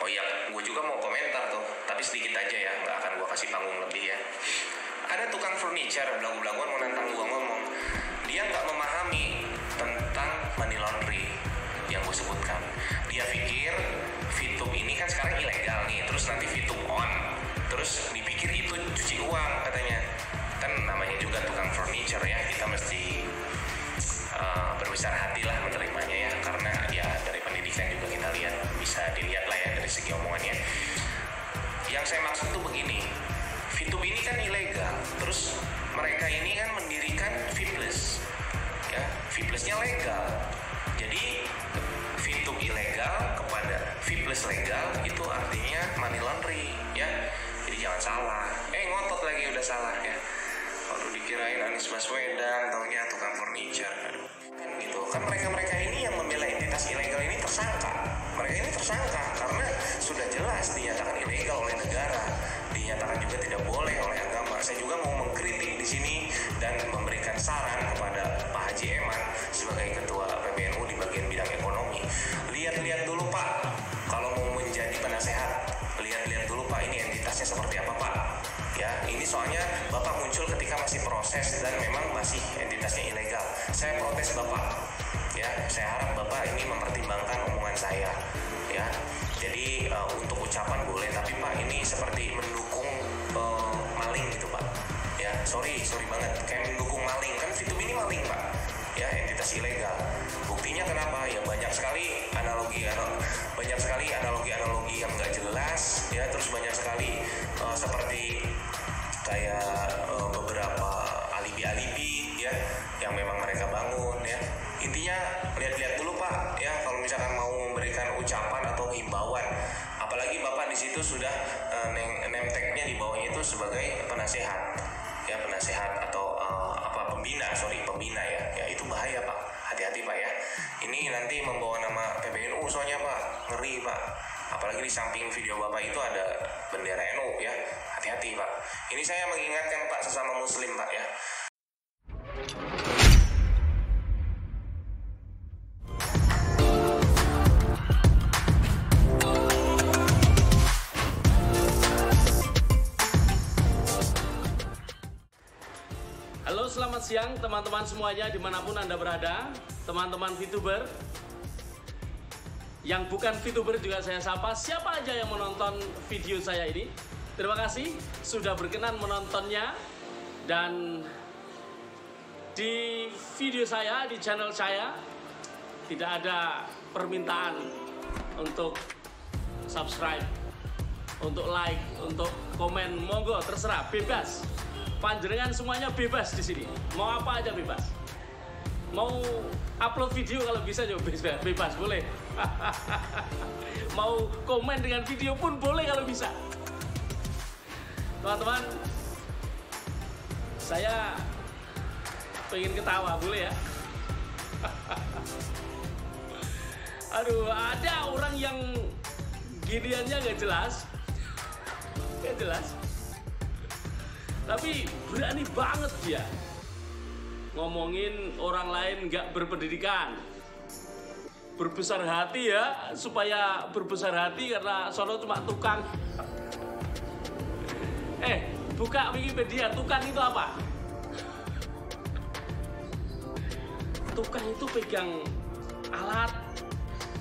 Oh iya, gue juga mau komentar tuh, tapi sedikit aja ya, nggak akan gue kasih panggung lebih ya. Ada tukang furniture belagu-belaguan mau nantang gue ngomong, dia nggak memahami tentang money laundry yang gue sebutkan. Dia pikir VTube ini kan sekarang ilegal nih, terus nanti VTube on, terus dipikir itu cuci uang katanya. Kan namanya juga tukang furniture ya, kita mesti berbesar hati lah menerimanya ya, karena ya dari pendidikan juga kita lihat, bisa dilihat lah ya dari segi omongannya. Yang saya maksud tuh begini, VTube ini kan ilegal, terus mereka ini kan mendirikan Vplus ya, Vplusnya legal, jadi VTube ilegal kepada Vplus legal, itu artinya money laundry ya, jadi jangan salah. Ngotot lagi udah salah ya. Waduh, dikirain Anies Baswedan, taunya tukang furniture. Aduh, kan gitu. Kan mereka ini yang membela entitas ilegal ini tersangka. Mereka ini tersangka karena sudah jelas dinyatakan ilegal oleh negara, dinyatakan juga tidak boleh oleh agama. Saya juga mau mengkritik di sini dan memberikan saran kepada Pak Haji Eman sebagai ketua PBNU di bagian bidang ekonomi. Lihat-lihat dulu Pak, kalau mau menjadi penasehat, lihat-lihat dulu Pak ini entitasnya seperti apa Pak. Ya, ini soalnya Bapak muncul ketika masih proses dan memang masih entitasnya ilegal. Saya protes Bapak. Ya, saya harap Bapak ini mempertimbangkan omongan saya. Ya, jadi untuk ucapan boleh, tapi Pak ini seperti mendukung maling gitu Pak. Ya, sorry banget, kayak mendukung maling. Kan VTube ini maling Pak. Ya, entitas ilegal. Buktinya kenapa? Ya banyak sekali analogi yang nggak jelas. Ya, terus banyak sekali seperti kayak beberapa alibi ya yang memang mereka bangun ya. Intinya lihat-lihat dulu Pak ya, kalau misalkan mau memberikan ucapan atau himbauan, apalagi Bapak di situ sudah name tag-nya di bawahnya itu sebagai penasehat ya, penasehat atau pembina ya, itu bahaya Pak, hati-hati Pak ya. Ini nanti membawa nama PBNU soalnya Pak, ngeri Pak. Apalagi di samping video Bapak itu ada bendera NU ya, hati-hati Pak. Ini saya mengingatkan Pak sesama muslim Pak ya. Halo, selamat siang teman-teman semuanya dimanapun Anda berada. Teman-teman VTuber, yang bukan VTuber juga saya sapa. Siapa aja yang menonton video saya ini, terima kasih sudah berkenan menontonnya. Dan di video saya, di channel saya, tidak ada permintaan untuk subscribe, untuk like, untuk komen. Monggo, terserah, bebas. Panjenengan semuanya bebas di sini. Mau apa aja bebas. Mau upload video kalau bisa juga bebas, boleh. Mau komen dengan video pun boleh kalau bisa. Teman-teman, saya pengen ketawa, boleh ya? Aduh, ada orang yang giniannya gak jelas. Tapi berani banget dia ngomongin orang lain gak berpendidikan. Berbesar hati ya, supaya berbesar hati karena sono cuma tukang. Buka Wikipedia, tukang itu apa? Tukang itu pegang alat,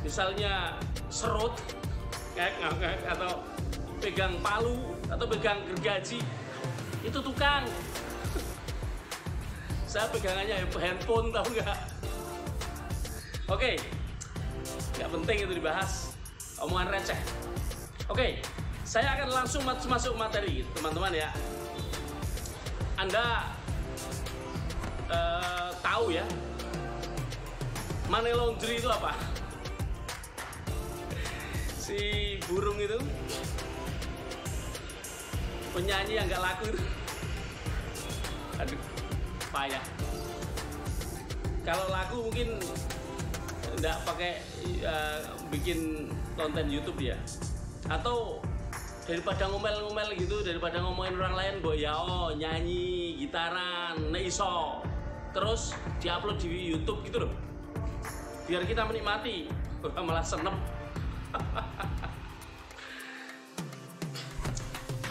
misalnya serut, atau pegang palu, atau pegang gergaji. Itu tukang. Saya pegangannya handphone, tahu nggak? Oke, nggak penting itu dibahas, omongan receh. Oke, saya akan langsung masuk materi, teman-teman ya. Anda tahu ya, money laundry itu apa? Si burung itu, penyanyi yang nggak laku itu. Aduh, payah. Kalau laku mungkin nggak pakai bikin konten YouTube ya, atau daripada ngomel-ngomel gitu, daripada ngomongin orang lain, nyanyi gitaran, iso, terus diupload di YouTube gitu loh, biar kita menikmati, malah senep.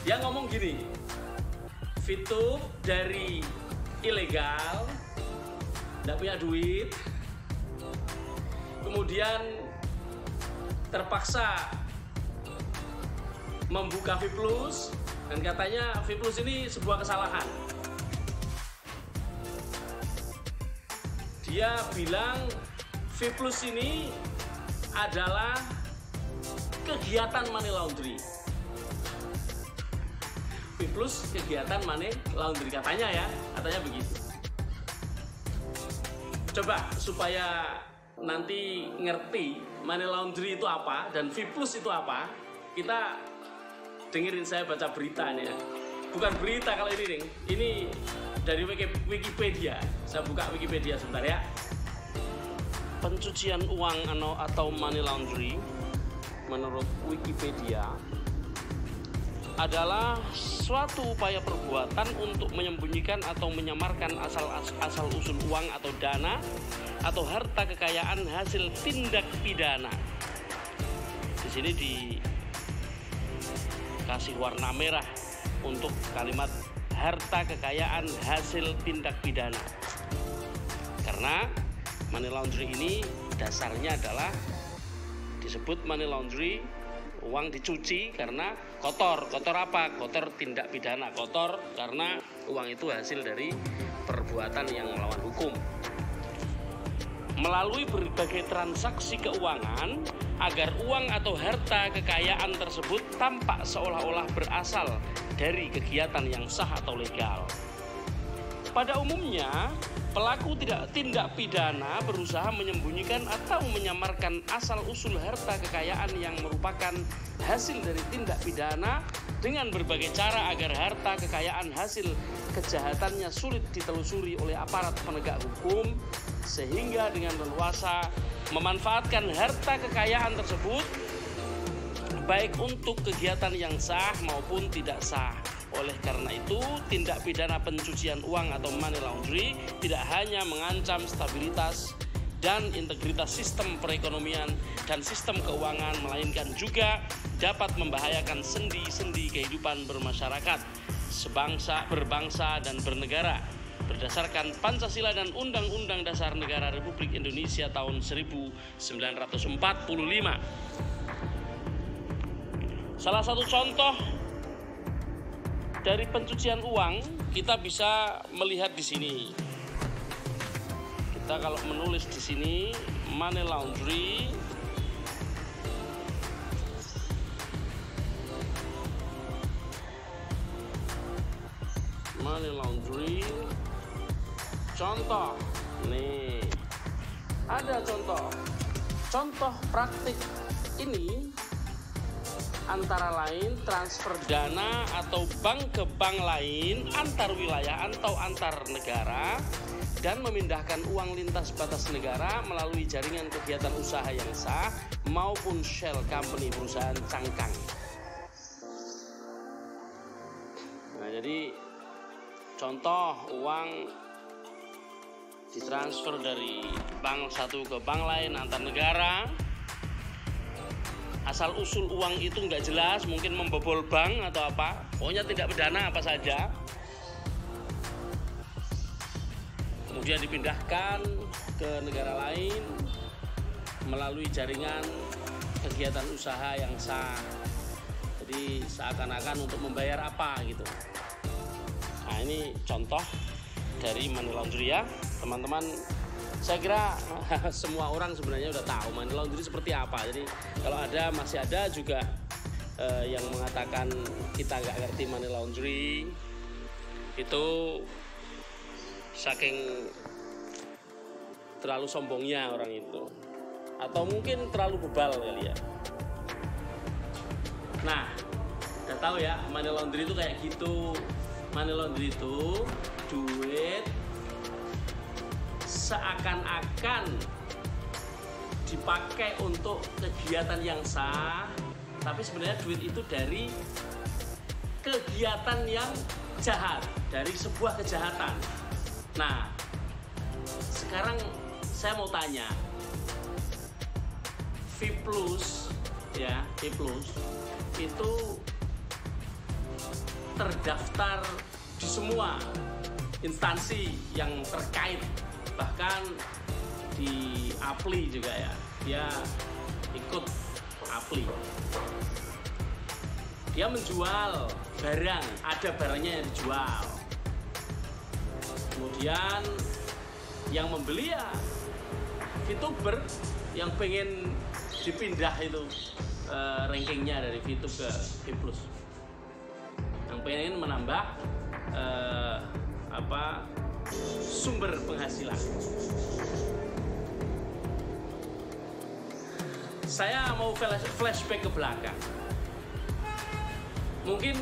Dia ngomong gini, VTube dari ilegal, nggak punya duit, kemudian terpaksa membuka V+, dan katanya V+ ini sebuah kesalahan. Dia bilang V+ ini adalah kegiatan money laundry. V+ kegiatan money laundry katanya begitu. Coba supaya nanti ngerti money laundry itu apa dan V+ itu apa, kita dengerin saya baca berita nih ya. Bukan berita kalau ini, Ding. Ini dari Wikipedia. Saya buka Wikipedia sebentar ya. Pencucian uang atau money laundry menurut Wikipedia adalah suatu upaya perbuatan untuk menyembunyikan atau menyamarkan asal-usul uang atau dana atau harta kekayaan hasil tindak pidana. Di sini dikasih warna merah untuk kalimat harta kekayaan hasil tindak pidana. Karena money laundry ini dasarnya adalah disebut money laundry, uang dicuci karena kotor. Kotor apa? Kotor tindak pidana. Kotor karena uang itu hasil dari perbuatan yang melawan hukum. Melalui berbagai transaksi keuangan agar uang atau harta kekayaan tersebut tampak seolah-olah berasal dari kegiatan yang sah atau legal. Pada umumnya, pelaku tindak pidana berusaha menyembunyikan atau menyamarkan asal-usul harta kekayaan yang merupakan hasil dari tindak pidana dengan berbagai cara agar harta kekayaan hasil kejahatannya sulit ditelusuri oleh aparat penegak hukum, sehingga dengan leluasa memanfaatkan harta kekayaan tersebut baik untuk kegiatan yang sah maupun tidak sah. Oleh karena itu, tindak pidana pencucian uang atau money laundry tidak hanya mengancam stabilitas dan integritas sistem perekonomian dan sistem keuangan, melainkan juga dapat membahayakan sendi-sendi kehidupan bermasyarakat, sebangsa, berbangsa, dan bernegara berdasarkan Pancasila dan Undang-Undang Dasar Negara Republik Indonesia tahun 1945. Salah satu contoh dari pencucian uang kita bisa melihat di sini. Kita kalau menulis di sini money laundry, contoh nih, ada contoh praktik ini antara lain transfer dana atau bank ke bank lain antar wilayah atau antar negara dan memindahkan uang lintas batas negara melalui jaringan kegiatan usaha yang sah maupun shell company perusahaan cangkang. Nah, jadi contoh uang ditransfer dari bank satu ke bank lain antar negara. Asal usul uang itu nggak jelas, mungkin membobol bank atau apa, pokoknya tindak pidana apa saja. Kemudian dipindahkan ke negara lain melalui jaringan kegiatan usaha yang sah. Jadi seakan-akan untuk membayar apa gitu. Nah, ini contoh dari money laundry ya, teman-teman. Saya kira semua orang sebenarnya udah tahu money laundry seperti apa. Jadi kalau masih ada juga yang mengatakan kita nggak ngerti money laundry, itu saking terlalu sombongnya orang itu, atau mungkin terlalu bebal kali ya. Nah, udah tahu ya money laundry itu kayak gitu. Money laundry itu duit seakan-akan dipakai untuk kegiatan yang sah, tapi sebenarnya duit itu dari kegiatan yang jahat, dari sebuah kejahatan. Nah, sekarang saya mau tanya, V+ ya, V+ itu terdaftar di semua instansi yang terkait, bahkan di Apply juga ya, dia ikut Apply. Dia menjual barang, ada barangnya yang dijual. Kemudian yang membeli ya VTuber yang pengen dipindah itu rankingnya dari VTube ke V+, yang pengen menambah sumber penghasilan. Saya mau flashback ke belakang. Mungkin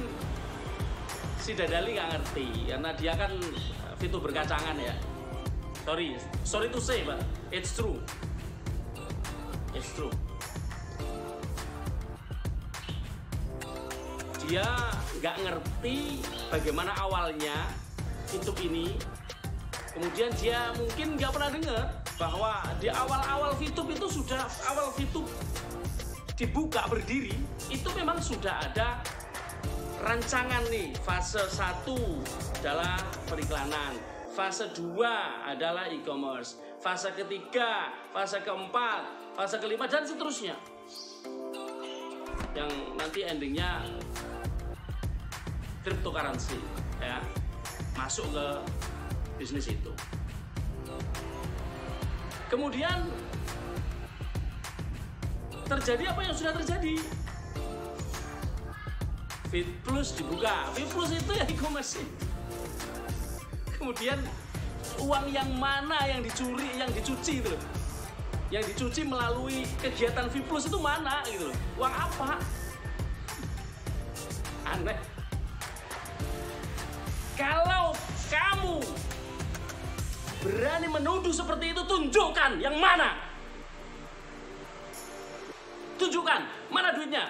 si Dadali nggak ngerti karena dia kan VTuber kacangan ya. Sorry to say, but it's true. It's true. Dia nggak ngerti bagaimana awalnya VTube ini. Kemudian dia mungkin nggak pernah dengar bahwa di awal-awal VTube itu awal VTube dibuka berdiri, itu memang sudah ada rancangan nih. Fase 1 adalah periklanan, fase 2 adalah e-commerce, fase ketiga, fase keempat, fase kelima, dan seterusnya. Yang nanti endingnya cryptocurrency ya, masuk ke bisnis itu. Kemudian terjadi apa yang sudah terjadi. V+ dibuka. V+ itu ya e-commerce. Kemudian uang yang mana yang dicuri, yang dicuci itu loh. Yang dicuci melalui kegiatan V+ itu mana gitu loh. Uang apa? Aneh. Kalau kamu berani menuduh seperti itu, tunjukkan yang mana. Tunjukkan, mana duitnya?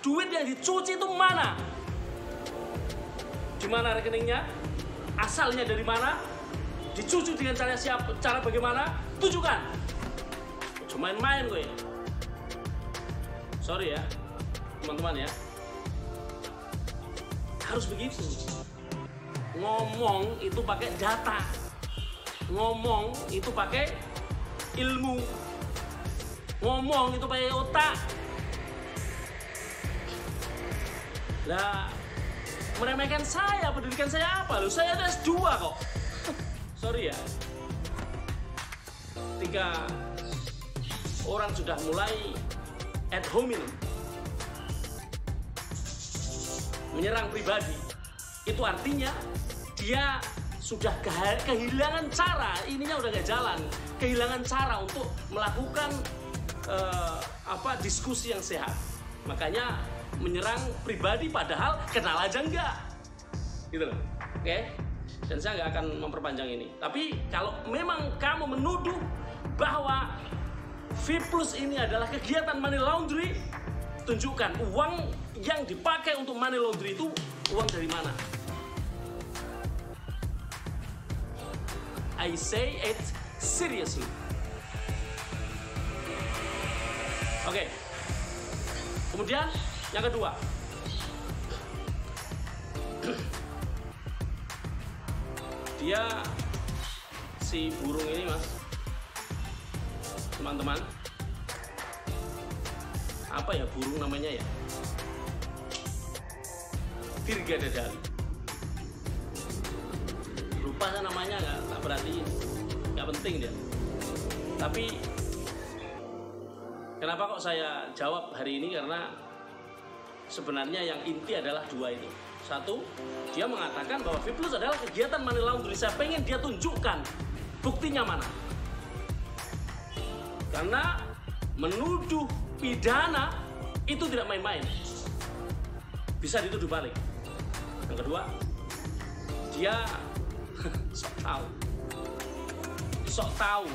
Duit yang dicuci itu mana? Di mana rekeningnya? Asalnya dari mana? Dicuci dengan cara siapa? Cara bagaimana? Tunjukkan. Cuma main-main gue. Sorry ya, teman-teman ya. Harus begitu. Ngomong itu pakai data. Ngomong itu pakai ilmu. Ngomong itu pakai otak. Lah, meremehkan saya, pendidikan saya apa loh? Saya ada S2 kok. Sorry ya. Ketika orang sudah mulai ad hominem, menyerang pribadi, itu artinya dia sudah kehilangan cara, ininya udah gak jalan, kehilangan cara untuk melakukan diskusi yang sehat. Makanya menyerang pribadi padahal kenal aja enggak, gitu loh. Oke? Dan saya nggak akan memperpanjang ini. Tapi kalau memang kamu menuduh bahwa V+ ini adalah kegiatan money laundry, tunjukkan uang yang dipakai untuk money laundry itu uang dari mana. I say it seriously. Oke. Kemudian yang kedua, dia si burung ini mas, teman-teman, apa ya burung namanya ya? Dirga Dadali. Lupa saya namanya, nggak perhatiin, nggak penting dia. Tapi kenapa kok saya jawab hari ini? Karena sebenarnya yang inti adalah dua itu. Satu, dia mengatakan bahwa V+ adalah kegiatan money laundry. Saya pengen dia tunjukkan buktinya mana. Karena menuduh pidana itu tidak main-main. Bisa dituduh balik. Yang kedua, dia sok tahu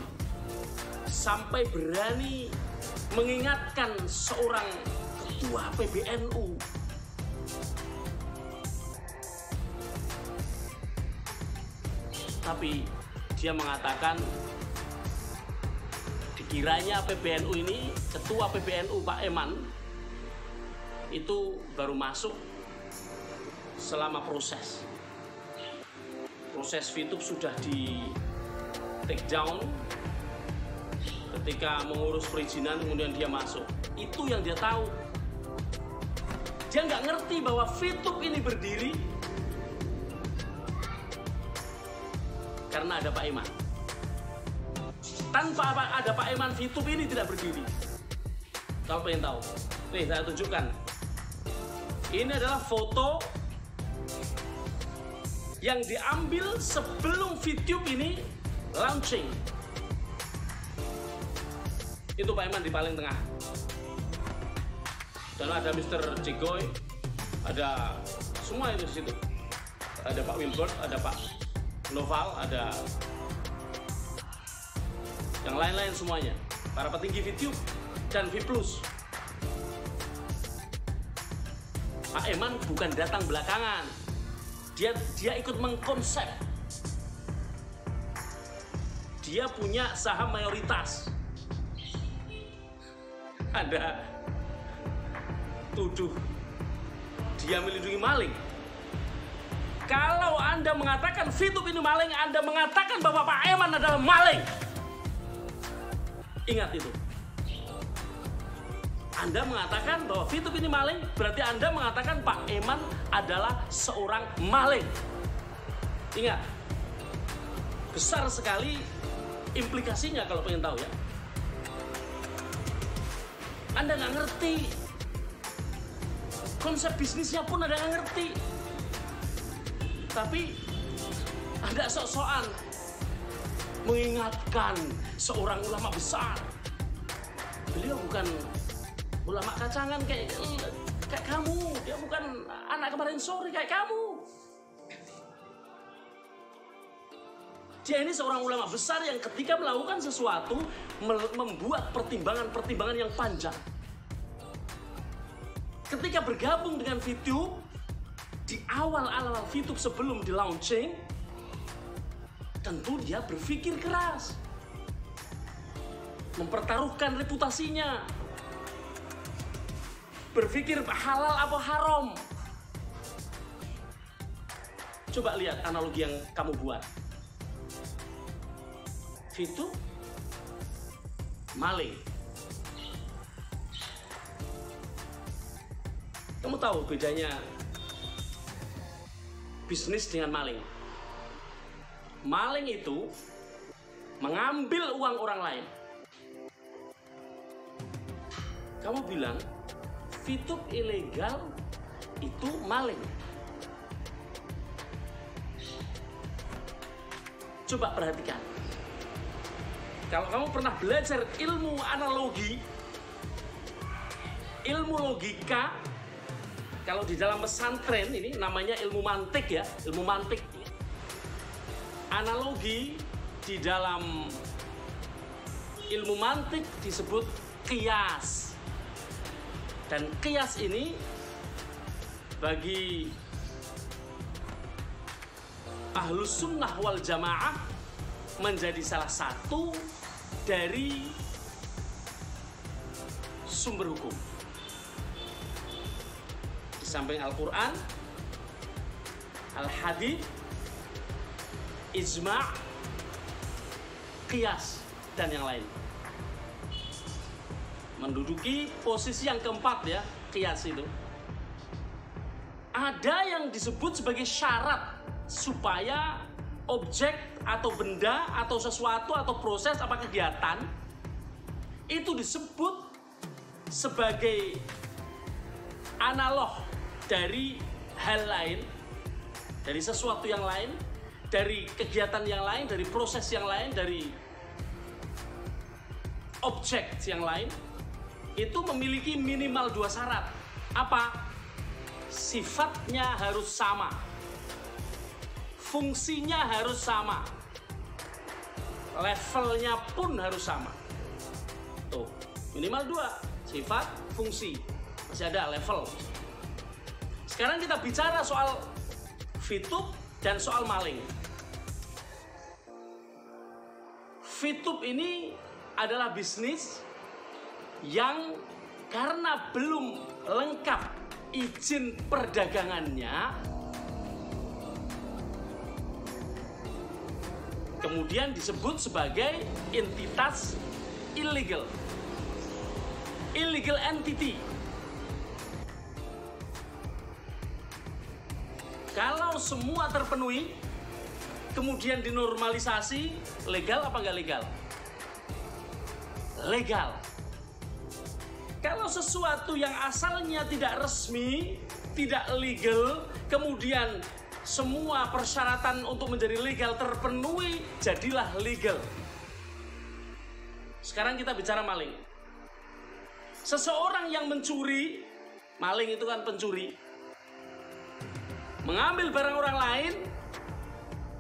sampai berani mengingatkan seorang ketua PBNU. Tapi dia mengatakan dikiranya PBNU ini, ketua PBNU Pak Eman itu baru masuk selama proses VTube sudah di take down, ketika mengurus perizinan kemudian dia masuk, itu yang dia tahu. Dia nggak ngerti bahwa VTube ini berdiri karena ada Pak Eman. Tanpa ada Pak Eman, VTube ini tidak berdiri. Kalau pengen tahu, nih saya tunjukkan. Ini adalah foto yang diambil sebelum VTube ini launching. Itu Pak Eman di paling tengah. Dan ada Mr. Cigoy, ada semua itu di situ. Ada Pak Wilbert, ada Pak Noval, ada yang lain-lain semuanya. Para petinggi VTube dan V+. Pak Eman bukan datang belakangan. Dia ikut mengkonsep. Dia punya saham mayoritas. Ada tuduh dia melindungi maling. Kalau Anda mengatakan VTube ini maling, Anda mengatakan bahwa Pak Eman adalah maling. Ingat itu. Anda mengatakan bahwa VTube ini maling, berarti Anda mengatakan Pak Eman adalah seorang maling. Ingat, besar sekali implikasinya kalau pengen tahu ya. Anda nggak ngerti. Konsep bisnisnya pun Anda nggak ngerti. Tapi Anda sok-sokan mengingatkan seorang ulama besar. Beliau bukan ulama kacangan kayak kamu. Dia bukan anak kemarin sore kayak kamu. Dia ini seorang ulama besar yang ketika melakukan sesuatu membuat pertimbangan-pertimbangan yang panjang. Ketika bergabung dengan VTube, di awal-awal VTube sebelum di launching, tentu dia berpikir keras, mempertaruhkan reputasinya, berpikir halal apa haram. Coba lihat analogi yang kamu buat. VTube maling. Kamu tahu bedanya bisnis dengan maling? Maling itu mengambil uang orang lain. Kamu bilang VTube ilegal itu maling. Coba perhatikan. Kalau kamu pernah belajar ilmu analogi, ilmu logika, kalau di dalam pesantren ini namanya ilmu mantik ya, ilmu mantik. Analogi di dalam ilmu mantik disebut qiyas. Dan qiyas ini bagi Ahlus Sunnah wal Jamaah menjadi salah satu dari sumber hukum. Di samping Al-Quran, Al-Hadits, Ijma', Qiyas, dan yang lain. Menduduki posisi yang keempat ya, Qiyas itu. Ada yang disebut sebagai syarat supaya objek atau benda atau sesuatu atau proses apa kegiatan itu disebut sebagai analog dari hal lain, dari sesuatu yang lain, dari kegiatan yang lain, dari proses yang lain, dari objek yang lain, itu memiliki minimal 2 syarat. Apa? Sifatnya harus sama, fungsinya harus sama, levelnya pun harus sama. Tuh, minimal 2, sifat, fungsi. Masih ada level. Sekarang kita bicara soal VTube dan soal maling. VTube ini adalah bisnis yang karena belum lengkap izin perdagangannya, kemudian disebut sebagai entitas illegal entity. Kalau semua terpenuhi, kemudian dinormalisasi, legal apa nggak legal? Legal. Kalau sesuatu yang asalnya tidak resmi, tidak legal, kemudian semua persyaratan untuk menjadi legal terpenuhi, jadilah legal. Sekarang kita bicara maling. Seseorang yang mencuri, maling itu kan pencuri, mengambil barang orang lain,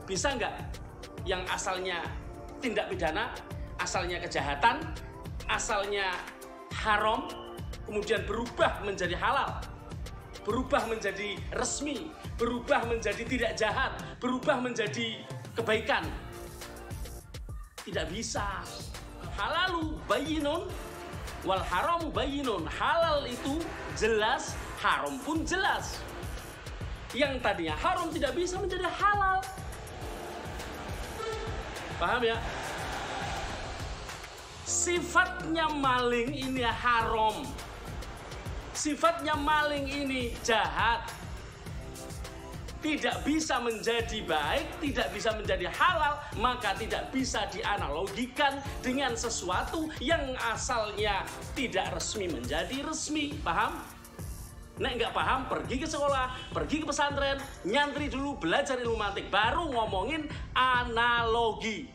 bisa nggak yang asalnya tindak pidana, asalnya kejahatan, asalnya haram, kemudian berubah menjadi halal, berubah menjadi resmi, berubah menjadi tidak jahat, berubah menjadi kebaikan? Tidak bisa. Halalu bayyinun wal haramu bayyinun. Halal itu jelas, haram pun jelas. Yang tadinya haram tidak bisa menjadi halal. Paham ya? Sifatnya maling ini haram. Sifatnya maling ini jahat. Tidak bisa menjadi baik, tidak bisa menjadi halal, maka tidak bisa dianalogikan dengan sesuatu yang asalnya tidak resmi menjadi resmi. Paham? Nek nggak paham, pergi ke sekolah, pergi ke pesantren, nyantri dulu, belajar ilmu mantik, baru ngomongin analogi.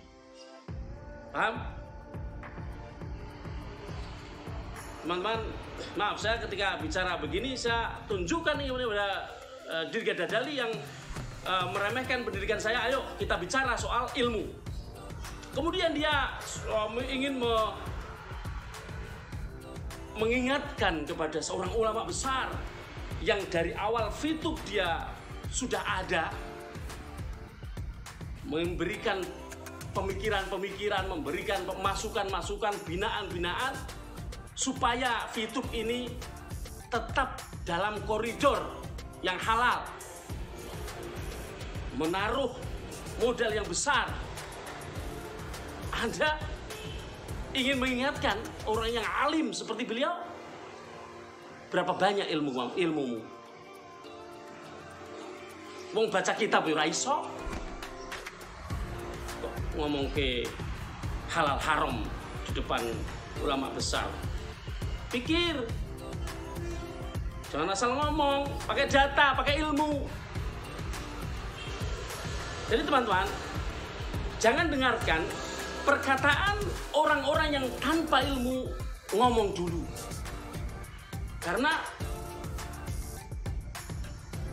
Paham? Teman-teman, maaf, saya ketika bicara begini, saya tunjukkan ini pada Dirga Dadali yang meremehkan pendidikan saya. Ayo kita bicara soal ilmu. Kemudian dia ingin mengingatkan kepada seorang ulama besar yang dari awal fitub dia sudah ada, memberikan pemikiran-pemikiran, memberikan masukan-masukan, binaan-binaan supaya fitub ini tetap dalam koridor yang halal, menaruh modal yang besar. Anda ingin mengingatkan orang yang alim seperti beliau, berapa banyak ilmumu? Wong baca kitab ora iso, kok ngomong ke halal haram di depan ulama besar. Pikir, jangan asal ngomong, pakai data, pakai ilmu. Jadi teman-teman, jangan dengarkan perkataan orang-orang yang tanpa ilmu ngomong dulu. Karena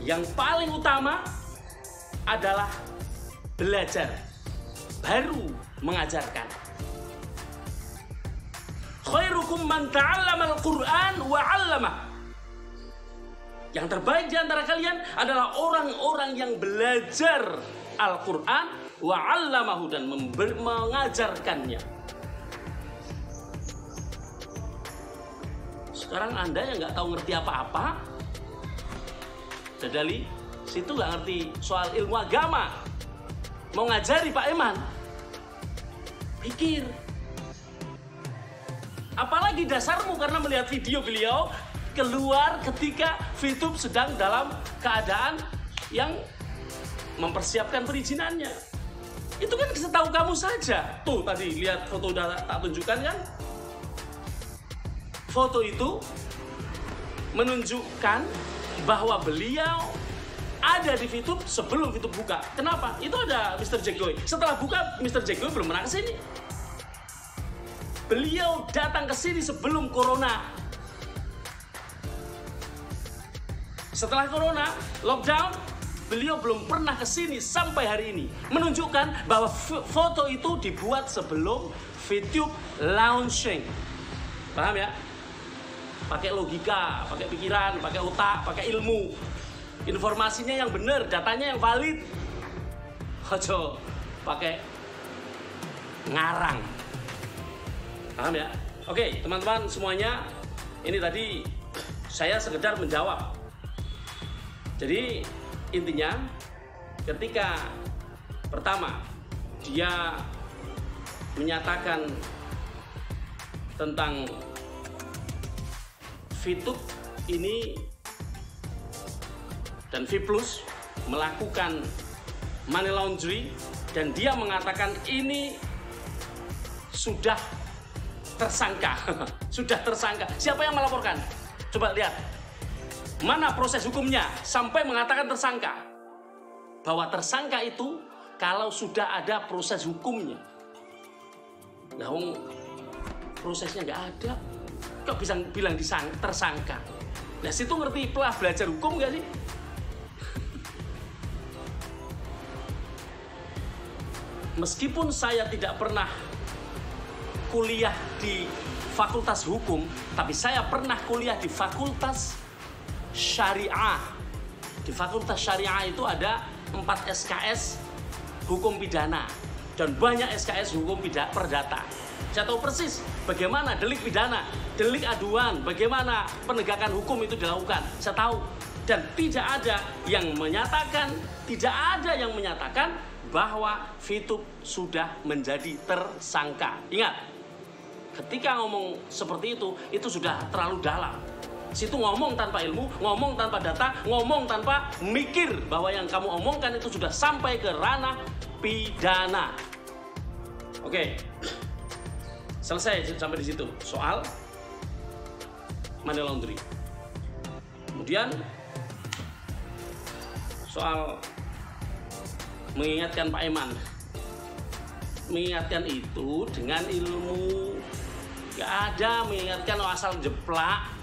yang paling utama adalah belajar, baru mengajarkan. Khairukum man ta'allama al-Qur'an wa 'allamah. Yang terbaik di antara kalian adalah orang-orang yang belajar Al-Quran wa 'allamahu dan mengajarkannya. Sekarang Anda yang nggak tahu ngerti apa-apa, Dadali, situ nggak ngerti soal ilmu agama, mau ngajari Pak Eman, pikir. Apalagi dasarmu karena melihat video beliau keluar ketika fitub sedang dalam keadaan yang mempersiapkan perizinannya. Itu kan setahu kamu saja. Tuh tadi lihat foto udah tak tunjukkan kan? Foto itu menunjukkan bahwa beliau ada di fitub sebelum fitub buka. Kenapa? Itu ada Mr. Jack Goy. Setelah buka, Mr. Jack Goy belum pernah kesini. Beliau datang ke sini sebelum corona. Setelah corona, lockdown, beliau belum pernah ke sini sampai hari ini. Menunjukkan bahwa foto itu dibuat sebelum fitub launching. Paham ya? Pakai logika, pakai pikiran, pakai otak, pakai ilmu. Informasinya yang benar, datanya yang valid. Ojo pakai ngarang. Paham ya? Oke, teman-teman semuanya, ini tadi saya sekedar menjawab. Jadi intinya ketika pertama dia menyatakan tentang VTube ini dan V+ melakukan money laundry, dan dia mengatakan ini sudah tersangka. Sudah tersangka. Siapa yang melaporkan? Coba lihat. Mana proses hukumnya sampai mengatakan tersangka? Bahwa tersangka itu kalau sudah ada proses hukumnya. Nah, prosesnya nggak ada, kok bisa bilang tersangka? Nah, situ ngerti telah belajar hukum nggak sih? Meskipun saya tidak pernah kuliah di fakultas hukum, tapi saya pernah kuliah di fakultas syariah. Di fakultas syariah itu ada 4 SKS hukum pidana dan banyak SKS hukum perdata. Saya tahu persis bagaimana delik pidana, delik aduan, bagaimana penegakan hukum itu dilakukan. Saya tahu, dan tidak ada yang menyatakan bahwa VTube sudah menjadi tersangka. Ingat, ketika ngomong seperti itu sudah terlalu dalam. Situ ngomong tanpa ilmu, ngomong tanpa data, ngomong tanpa mikir bahwa yang kamu omongkan itu sudah sampai ke ranah pidana. Oke, selesai sampai di situ soal money laundry. Kemudian soal mengingatkan Pak Eman. Mengingatkan itu dengan ilmu. Gak ada mengingatkan asal jeplak.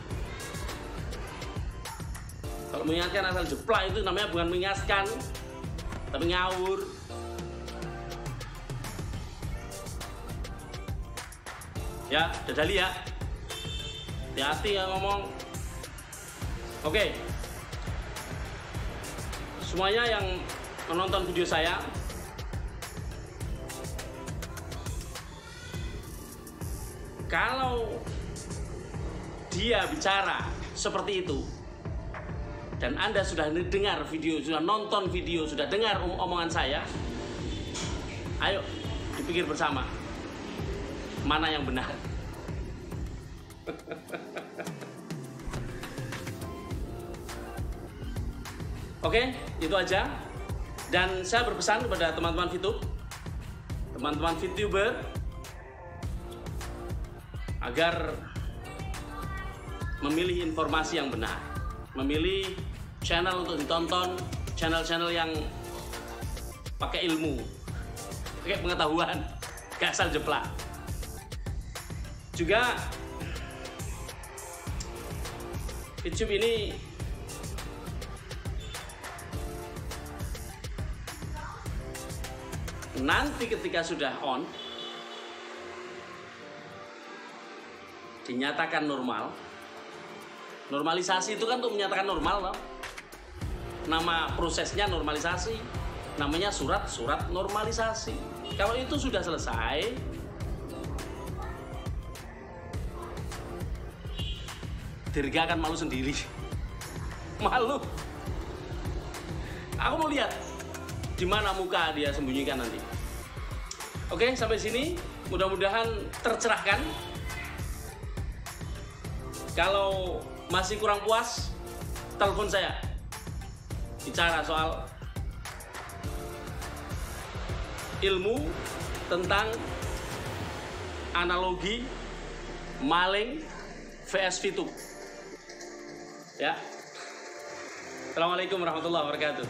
Kalau mengingatkan asal jeplak itu namanya bukan mengingatkan, tapi ngawur. Ya, dadali ya. Hati-hati ya ngomong. Oke. Semuanya yang menonton video saya, kalau dia bicara seperti itu dan Anda sudah dengar video, sudah nonton video, sudah dengar omongan saya, ayo dipikir bersama mana yang benar. Oke, itu aja. Dan saya berpesan kepada teman-teman VTube, teman-teman VTuber, agar memilih informasi yang benar, memilih channel untuk ditonton, channel-channel yang pakai ilmu, pakai pengetahuan, gak asal jeplak. Juga VTube ini nanti ketika sudah on, dinyatakan normal. Normalisasi itu kan untuk menyatakan normal, loh. Nama prosesnya normalisasi, namanya surat normalisasi. Kalau itu sudah selesai, Dirga akan malu sendiri. Malu. Aku mau lihat di mana muka dia sembunyikan nanti. Oke, sampai sini mudah-mudahan tercerahkan. Kalau masih kurang puas, telepon saya. Bicara soal ilmu tentang analogi maling vs VTube. Ya. Assalamualaikum warahmatullahi wabarakatuh.